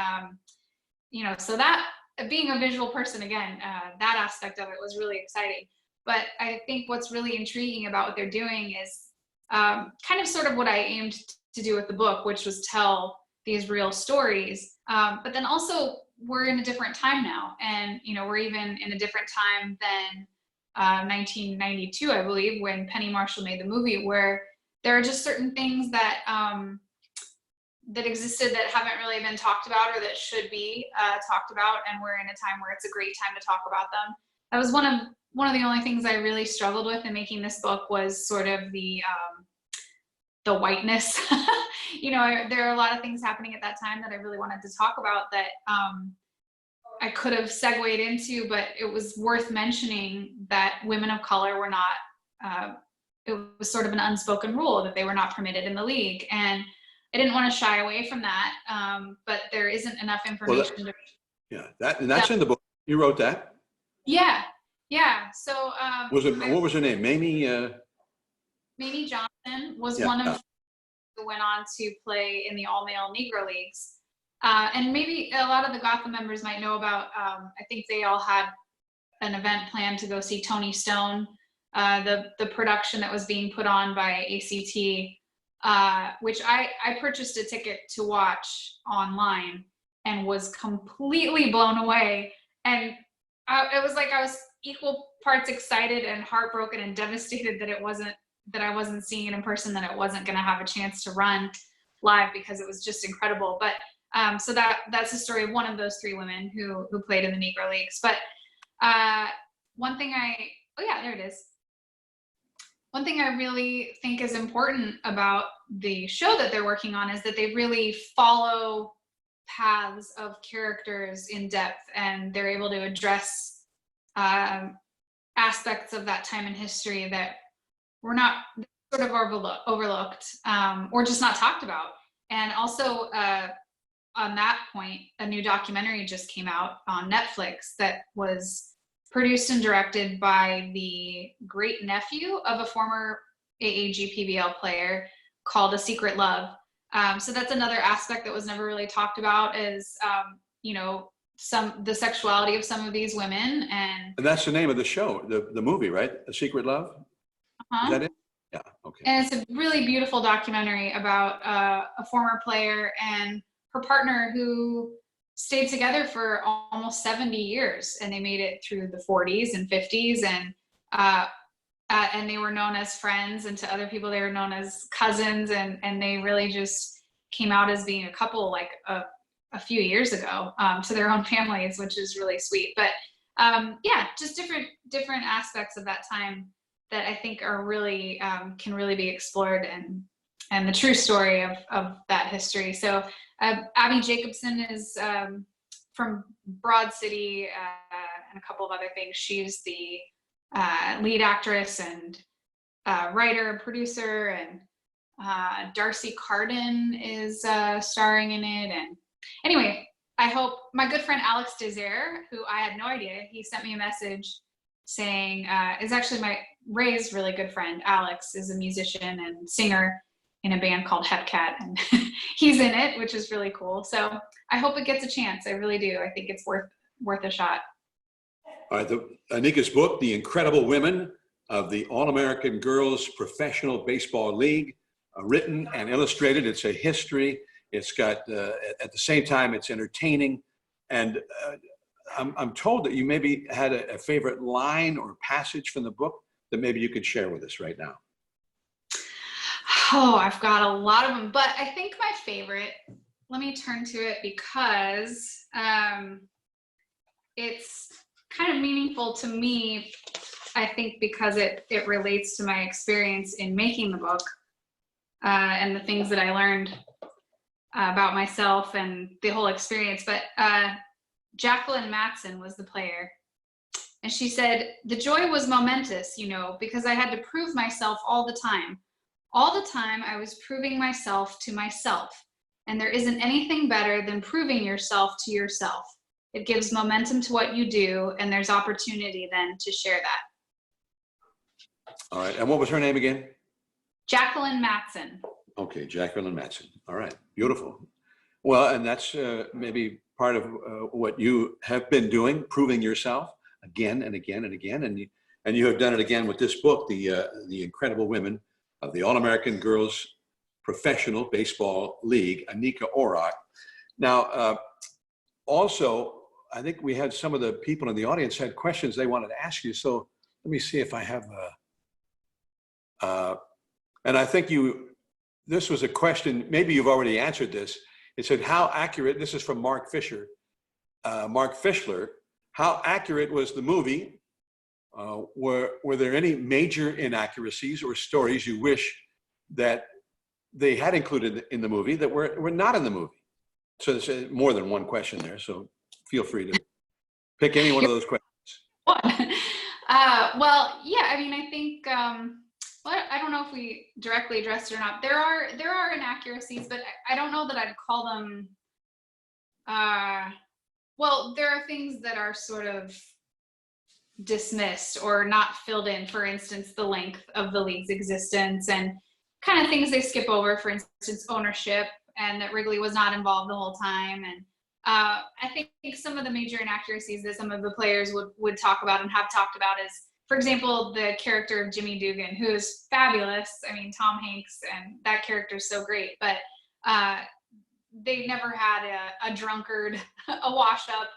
you know, so that, being a visual person again, that aspect of it was really exciting. But I think what's really intriguing about what they're doing is kind of sort of what I aimed to do with the book, which was tell these real stories. But then also we're in a different time now, and you know, we're even in a different time than 1992, I believe, when Penny Marshall made the movie, where there are just certain things that that existed that haven't really been talked about, or that should be talked about, and we're in a time where it's a great time to talk about them. That was one of the only things I really struggled with in making this book, was sort of the whiteness. You know, there are a lot of things happening at that time that I really wanted to talk about that I could have segued into, but it was worth mentioning that women of color were not, it was sort of an unspoken rule that they were not permitted in the league. And I didn't want to shy away from that, but there isn't enough information. That's in the book. You wrote that? Yeah. So what was her name? Mamie Johnson was one of who went on to play in the all-male Negro Leagues. And maybe a lot of the Gotham members might know about, I think they all had an event planned to go see Tony Stone, the production that was being put on by ACT, which I purchased a ticket to watch online and was completely blown away. And it was like I was equal parts excited and heartbroken and devastated that I wasn't seeing it in person, that it wasn't going to have a chance to run live, because it was just incredible. But so that's the story of one of those three women who played in the Negro Leagues. But one thing there it is. One thing I really think is important about the show that they're working on is that they really follow paths of characters in depth, and they're able to address aspects of that time in history that were not sort of overlooked or just not talked about. And also on that point, a new documentary just came out on Netflix that was produced and directed by the great nephew of a former AAG PBL player, called A Secret Love. So that's another aspect that was never really talked about, is, you know, the sexuality of some of these women. And that's the name of the show, the movie, right? A Secret Love? Is that it? Yeah, okay. And it's a really beautiful documentary about a former player and her partner who stayed together for almost 70 years, and they made it through the 40s and 50s, and they were known as friends, and to other people they were known as cousins, and they really just came out as being a couple like a few years ago to their own families, which is really sweet. But yeah, just different aspects of that time that I think are really can really be explored, and the true story of that history. So Abby Jacobson is from Broad City and a couple of other things. She's the lead actress and writer and producer, and Darcy Carden is starring in it. And anyway, I hope my good friend Alex Desire, who I had no idea, he sent me a message saying, is actually Ray's really good friend. Alex is a musician and singer in a band called Hepcat, and he's in it, which is really cool. So I hope it gets a chance. I really do. I think it's worth a shot. All right, Anika's book, The Incredible Women of the All-American Girls Professional Baseball League, written and illustrated. It's a history. It's got, at the same time, it's entertaining. And I'm told that you maybe had a favorite line or passage from the book that maybe you could share with us right now. Oh, I've got a lot of them, but I think my favorite, let me turn to it because it's kind of meaningful to me, I think, because it relates to my experience in making the book and the things that I learned about myself and the whole experience. But Jacqueline Matson was the player. And she said, "The joy was momentous, because I had to prove myself all the time. All the time I was proving myself to myself. And there isn't anything better than proving yourself to yourself. It gives momentum to what you do, and there's opportunity then to share that." All right, and what was her name again? Jacqueline Matson. Okay, Jacqueline Matson. All right, beautiful. Well, and that's maybe part of what you have been doing, proving yourself again and again and again, and you have done it again with this book, The Incredible Women of the All-American Girls Professional Baseball League, Anika Orrock. Now, also, I think we had some of the people in the audience had questions they wanted to ask you. So let me see if I have and I think this was a question, maybe you've already answered this. It said, how accurate, this is from Mark Fischler, how accurate was the movie? Were there any major inaccuracies or stories you wish that they had included in the movie that were not in the movie? So there's more than one question there, so feel free to pick any one of those questions. Well, yeah, I mean, I think, well, I don't know if we directly addressed it or not. There are inaccuracies, but I don't know that I'd call them, well, there are things that are sort of dismissed or not filled in. For instance, the length of the league's existence and kind of things they skip over, for instance, ownership, and that Wrigley was not involved the whole time. And I think some of the major inaccuracies that some of the players would talk about and have talked about is, for example, the character of Jimmy Dugan, who is fabulous. I mean, Tom Hanks, and that character is so great, but they never had a drunkard, a wash-up.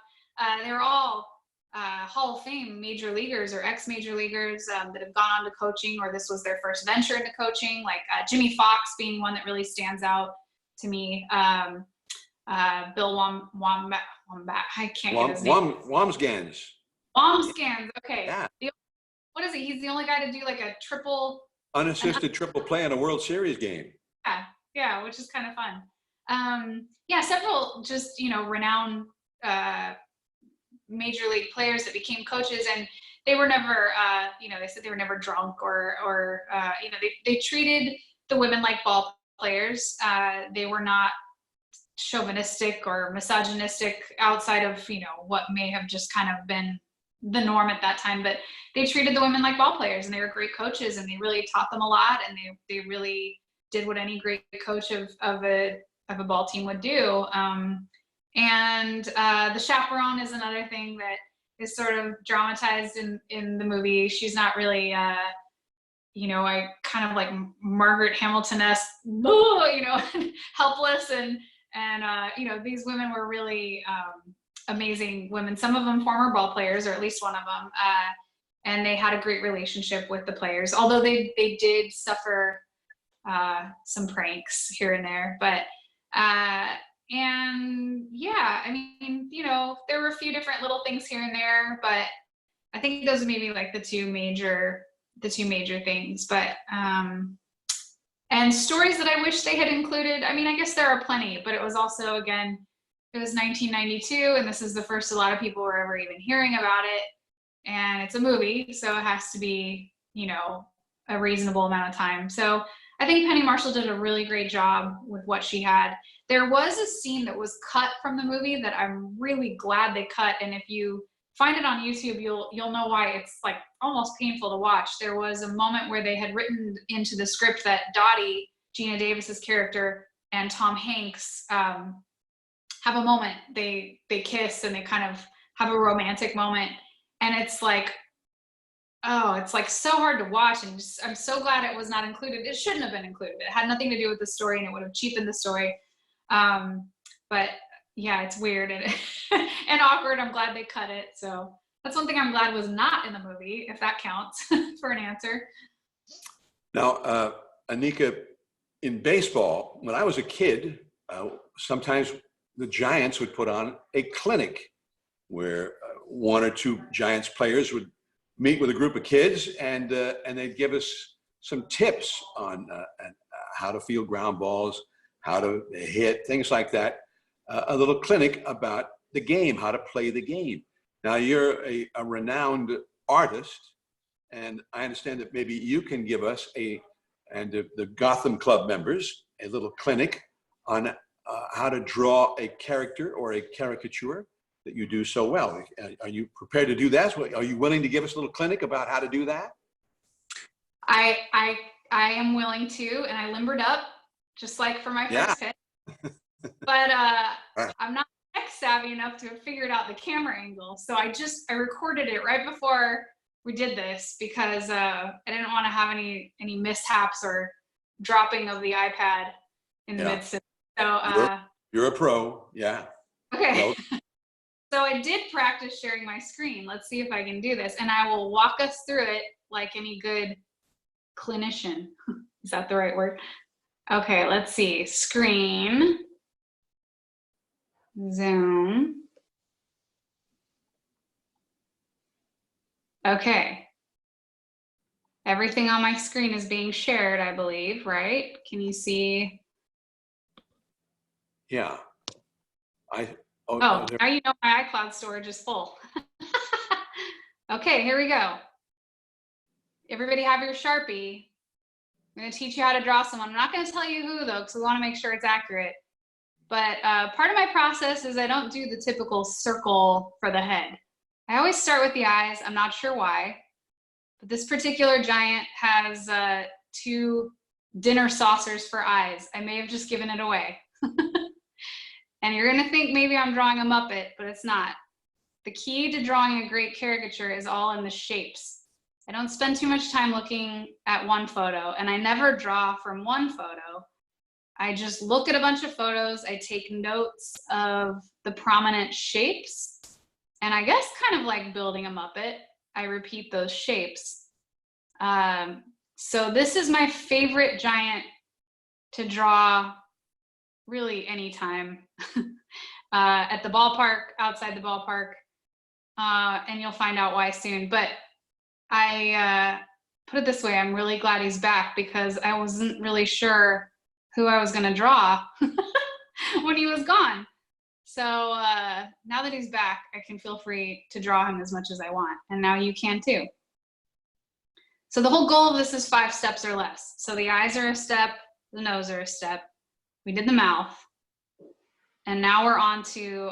They were all Hall of Fame major leaguers or ex-major leaguers that have gone on to coaching, or this was their first venture into coaching, like Jimmy Fox being one that really stands out to me. Bill Wombat, I can't get his name. Wamsgans. Wamsgans, okay. Yeah. What is he? He's the only guy to do like a triple. Unassisted triple play in a World Series game. Yeah, which is kind of fun. Yeah, several just, renowned major league players that became coaches, and they were never, they said they were never drunk or they treated the women like ball players. They were not chauvinistic or misogynistic outside of, what may have just kind of been the norm at that time, but they treated the women like ball players, and they were great coaches, and they really taught them a lot, and they really did what any great coach of a ball team would do. And the chaperone is another thing that is sort of dramatized in the movie. She's not really, you know, I kind of like Margaret Hamilton-esque, you know, helpless, and you know, these women were really amazing women. Some of them former ball players, or at least one of them, and they had a great relationship with the players. Although they did suffer some pranks here and there, but and yeah, I mean, you know, there were a few different little things here and there, but I think those are maybe like the two major things. But and stories that I wish they had included, I mean, I guess there are plenty, but it was also, again, it was 1992, and this is the first a lot of people were ever even hearing about it, and it's a movie, so it has to be, you know, a reasonable amount of time. So I think Penny Marshall did a really great job with what she had. There was a scene that was cut from the movie that I'm really glad they cut, and if you find it on YouTube, you'll know why it's like almost painful to watch. There was a moment where they had written into the script that Dottie, Gina Davis's character, and Tom Hanks have a moment. They kiss and they kind of have a romantic moment, and it's like, oh, it's like so hard to watch, and just, I'm so glad it was not included. It shouldn't have been included. It had nothing to do with the story, and it would have cheapened the story. But yeah, it's weird and, and awkward. I'm glad they cut it. So that's one thing I'm glad was not in the movie, if that counts for an answer. Now, Anika, in baseball, when I was a kid, sometimes the Giants would put on a clinic where one or two Giants players would meet with a group of kids, and they'd give us some tips on how to field ground balls, how to hit, things like that. A little clinic about the game, how to play the game. Now, you're a renowned artist, and I understand that maybe you can give us and the Gotham Club members, a little clinic on how to draw a character or a caricature that you do so well. Are you prepared to do that? Are you willing to give us a little clinic about how to do that? I am willing to, and I limbered up just like for my first hit. But I'm not tech savvy enough to have figured out the camera angle. So I recorded it right before we did this because I didn't want to have any mishaps or dropping of the iPad in the midst of it. So you're a pro, yeah. Okay. So I did practice sharing my screen. Let's see if I can do this. And I will walk us through it like any good clinician. Is that the right word? Okay, let's see. Screen. Zoom. Okay. Everything on my screen is being shared, I believe, right? Can you see? Yeah. Now you know my iCloud storage is full. Okay, here we go. Everybody have your Sharpie. I'm going to teach you how to draw someone. I'm not going to tell you who, though, because we want to make sure it's accurate. But part of my process is I don't do the typical circle for the head. I always start with the eyes. I'm not sure why. But this particular giant has 2 dinner saucers for eyes. I may have just given it away. And you're going to think maybe I'm drawing a Muppet, but it's not. The key to drawing a great caricature is all in the shapes. I don't spend too much time looking at one photo, and I never draw from one photo. I just look at a bunch of photos, I take notes of the prominent shapes, and I guess kind of like building a Muppet, I repeat those shapes. So this is my favorite giant to draw really anytime. At the ballpark, outside the ballpark, and you'll find out why soon. But I put it this way, I'm really glad he's back because I wasn't really sure who I was going to draw when he was gone. So now that he's back, I can feel free to draw him as much as I want. And now you can too. So the whole goal of this is 5 steps or less. So the eyes are a step, the nose are a step. We did the mouth. And now we're on to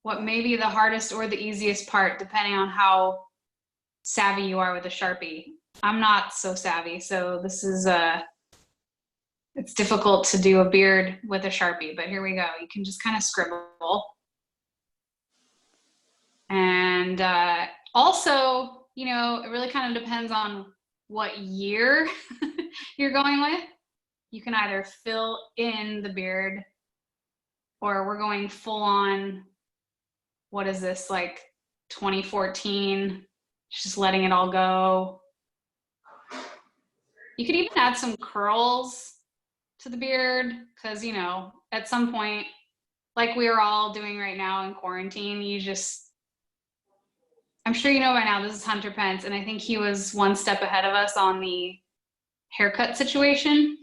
what may be the hardest or the easiest part, depending on how savvy you are with a Sharpie. I'm not so savvy, so this is it's difficult to do a beard with a Sharpie, but here we go. You can just kind of scribble. And also, you know, it really kind of depends on what year you're going with. You can either fill in the beard, or we're going full on, what is this, like 2014, just letting it all go. You could even add some curls to the beard, because, you know, at some point, like we are all doing right now in quarantine, you just, I'm sure you know by now, this is Hunter Pence, and I think he was one step ahead of us on the haircut situation.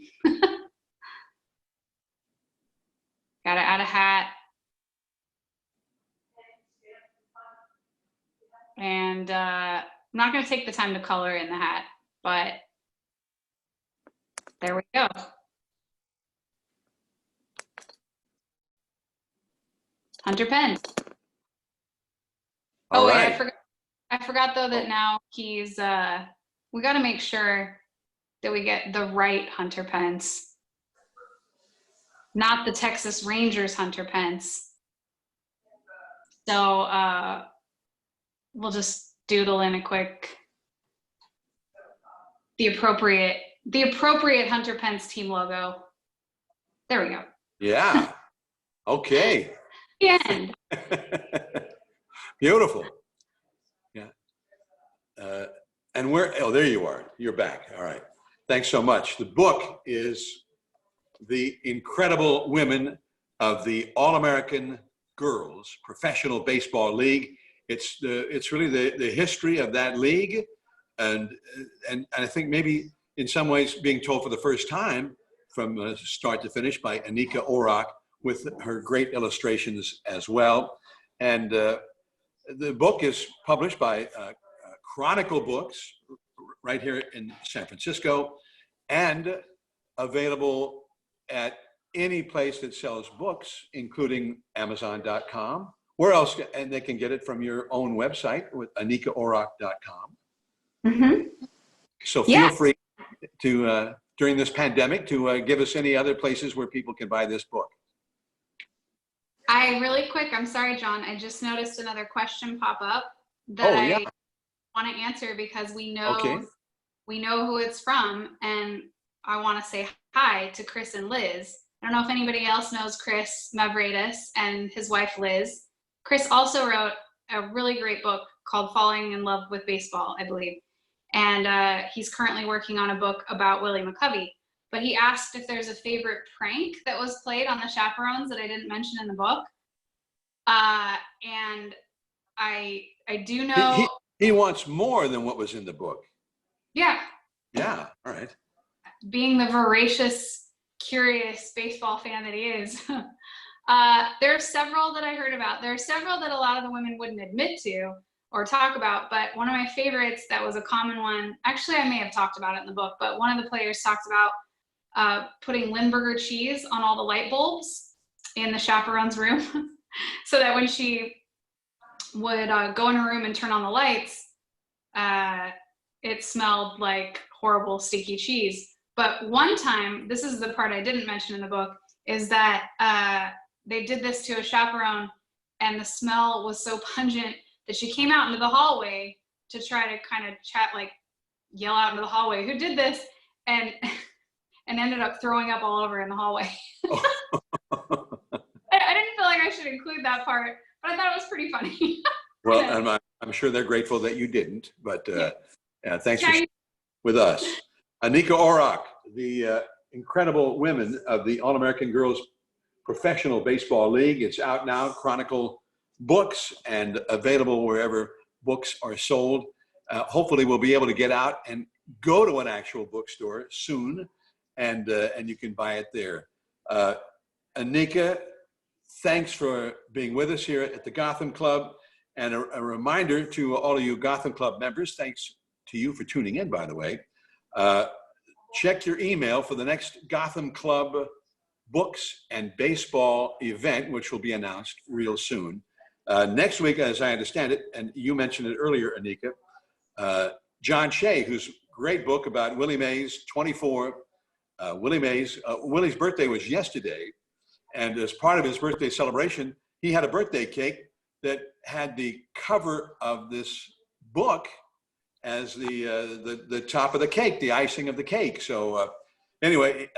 Gotta add a hat. And I'm not gonna take the time to color in the hat, but there we go. Hunter Pence. All oh, right. wait, I forgot though that now he's, we gotta make sure that we get the right Hunter Pence. Not the Texas Rangers Hunter Pence. So we'll just doodle in a quick, the appropriate Hunter Pence team logo. There we go. Yeah. Okay. The end. Beautiful. Yeah. And oh, there you are. You're back. All right. Thanks so much. The book is The Incredible Women of the All-American Girls Professional Baseball League. It's really the history of that league, and I think maybe in some ways being told for the first time from start to finish by Anika Orrock, with her great illustrations as well. And the book is published by Chronicle Books right here in San Francisco, and available at any place that sells books, including Amazon.com. Where else? And they can get it from your own website with AnikaOrrock.com. Mm-hmm. So feel free to, during this pandemic, to give us any other places where people can buy this book. Really quick, I'm sorry, John, I just noticed another question pop up that I want to answer, because we know who it's from, and I want to say hi to Chris and Liz. I don't know if anybody else knows Chris Mavridis and his wife Liz. Chris also wrote a really great book called Falling in Love with Baseball, I believe. And he's currently working on a book about Willie McCovey. But he asked if there's a favorite prank that was played on the chaperones that I didn't mention in the book. And I do know. He wants more than what was in the book. Yeah. Yeah, all right. Being the voracious, curious baseball fan that he is. There are several that I heard about. There are several that a lot of the women wouldn't admit to or talk about, but one of my favorites that was a common one, actually I may have talked about it in the book, but one of the players talked about putting Limburger cheese on all the light bulbs in the chaperone's room so that when she would go in her room and turn on the lights, it smelled like horrible sticky cheese. But one time, this is the part I didn't mention in the book, is that they did this to a chaperone, and the smell was so pungent that she came out into the hallway to try to kind of chat, like yell out into the hallway, "Who did this?" and ended up throwing up all over in the hallway. I didn't feel like I should include that part, but I thought it was pretty funny. Well, I'm sure they're grateful that you didn't, but thanks for sharing with us. Anika Orrock, the incredible women of the All-American Girls Professional Baseball League. It's out now, Chronicle Books, and available wherever books are sold. Hopefully we'll be able to get out and go to an actual bookstore soon, and you can buy it there. Anika, thanks for being with us here at the Gotham Club. And a reminder to all of you Gotham Club members, thanks to you for tuning in, by the way. Check your email for the next Gotham Club books and baseball event, which will be announced real soon. Next week, as I understand it, and you mentioned it earlier, Anika, John Shea, whose great book about Willie Mays' 24 Willie Mays. Willie's birthday was yesterday, and as part of his birthday celebration, he had a birthday cake that had the cover of this book as the top of the cake, the icing of the cake. So anyway,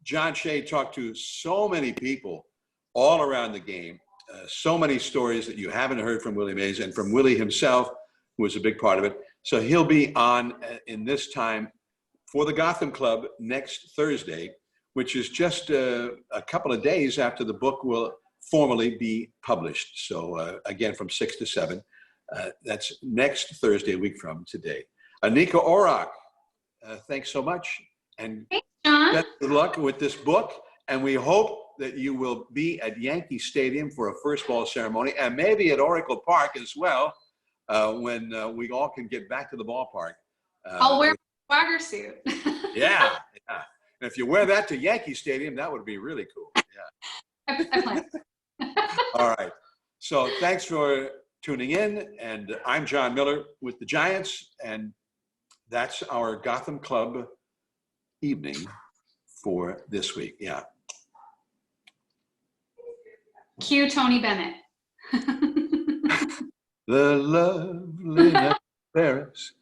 John Shea talked to so many people all around the game, so many stories that you haven't heard from Willie Mays and from Willie himself, who was a big part of it. So he'll be on in this time for the Gotham Club next Thursday, which is just a couple of days after the book will formally be published. So again, from 6 to 7. That's next Thursday, a week from today. Anika Orrock, thanks so much. And Thanks, John. best of luck with this book. And we hope that you will be at Yankee Stadium for a first ball ceremony, and maybe at Oracle Park as well, when we all can get back to the ballpark. I'll wear my swagger suit. Yeah. And if you wear that to Yankee Stadium, that would be really cool. Yeah. I plan. All right. So thanks for tuning in. And I'm Jon Miller with the Giants. And that's our Gotham Club evening for this week. Yeah. Cue Tony Bennett. The loveliness of Paris